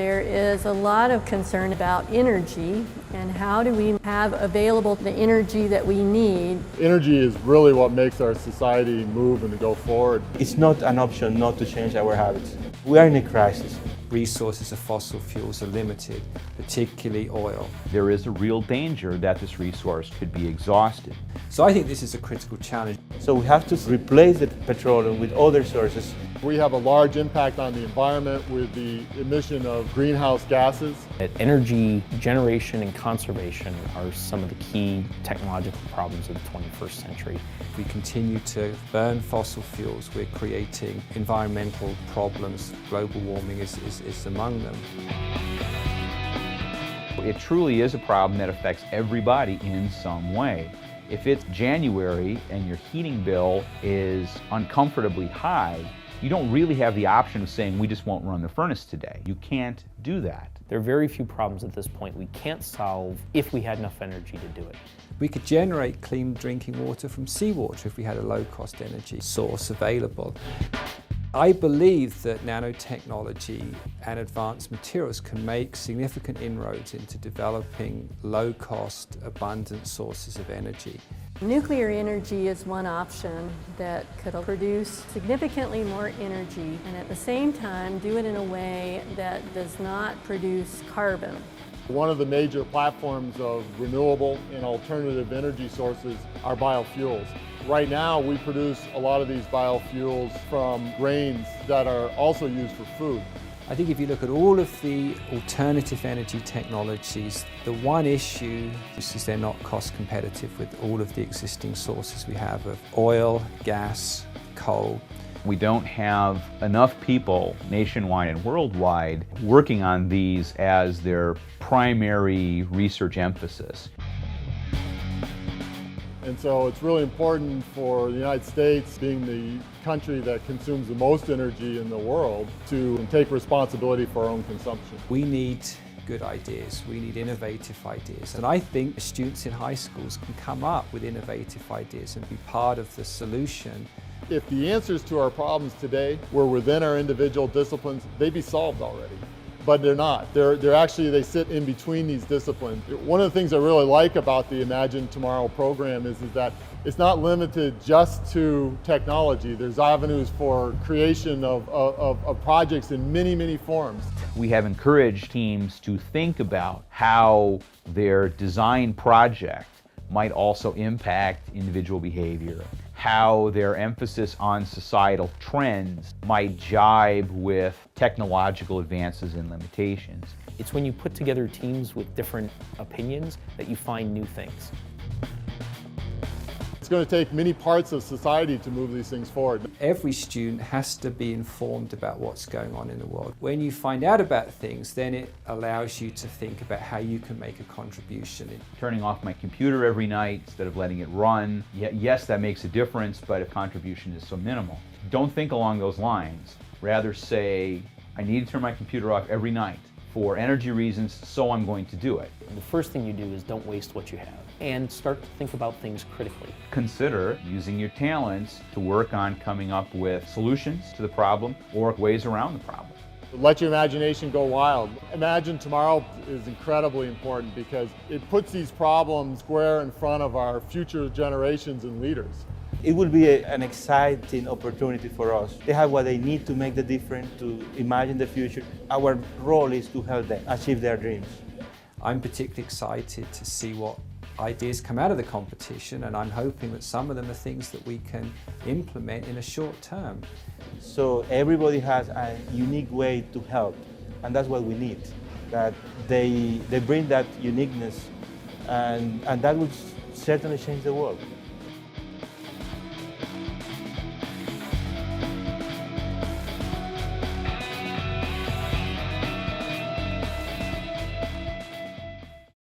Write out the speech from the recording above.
There is a lot of concern about energy and how do we have available the energy that we need. Energy is really what makes our society move and to go forward. It's not an option not to change our habits. We are in a crisis. Resources of fossil fuels are limited, particularly oil. There is a real danger that this resource could be exhausted. So I think this is a critical challenge. So we have to replace the petroleum with other sources. We have a large impact on the environment with the emission of greenhouse gases. Energy generation and conservation are some of the key technological problems of the 21st century. If we continue to burn fossil fuels, we're creating environmental problems. Global warming is among them. It truly is a problem that affects everybody in some way. If it's January and your heating bill is uncomfortably high, you don't really have the option of saying, we just won't run the furnace today. You can't do that. There are very few problems at this point we can't solve if we had enough energy to do it. We could generate clean drinking water from seawater if we had a low-cost energy source available. I believe that nanotechnology and advanced materials can make significant inroads into developing low-cost, abundant sources of energy. Nuclear energy is one option that could produce significantly more energy and at the same time do it in a way that does not produce carbon. One of the major platforms of renewable and alternative energy sources are biofuels. Right now, we produce a lot of these biofuels from grains that are also used for food. I think if you look at all of the alternative energy technologies, the one issue is they're not cost competitive with all of the existing sources we have of oil, gas, coal. We don't have enough people nationwide and worldwide working on these as their primary research emphasis. And so it's really important for the United States, being the country that consumes the most energy in the world, to take responsibility for our own consumption. We need good ideas, we need innovative ideas, and I think students in high schools can come up with innovative ideas and be part of the solution. If the answers to our problems today were within our individual disciplines, they'd be solved already. But they're not. They sit in between these disciplines. One of the things I really like about the Imagine Tomorrow program is that it's not limited just to technology. There's avenues for creation of projects in many, many forms. We have encouraged teams to think about how their design project might also impact individual behavior, how their emphasis on societal trends might jibe with technological advances and limitations. It's when you put together teams with different opinions that you find new things. It's going to take many parts of society to move these things forward. Every student has to be informed about what's going on in the world. When you find out about things, then it allows you to think about how you can make a contribution. Turning off my computer every night instead of letting it run, yes, that makes a difference, but if contribution is so minimal. Don't think along those lines. Rather say, I need to turn my computer off every night for energy reasons, so I'm going to do it. The first thing you do is don't waste what you have and start to think about things critically. Consider using your talents to work on coming up with solutions to the problem or ways around the problem. Let your imagination go wild. Imagine Tomorrow is incredibly important because it puts these problems square in front of our future generations and leaders. It will be an exciting opportunity for us. They have what they need to make the difference, to imagine the future. Our role is to help them achieve their dreams. I'm particularly excited to see what ideas come out of the competition, and I'm hoping that some of them are things that we can implement in a short term. So everybody has a unique way to help, and that's what we need. That they bring that uniqueness, and that would certainly change the world.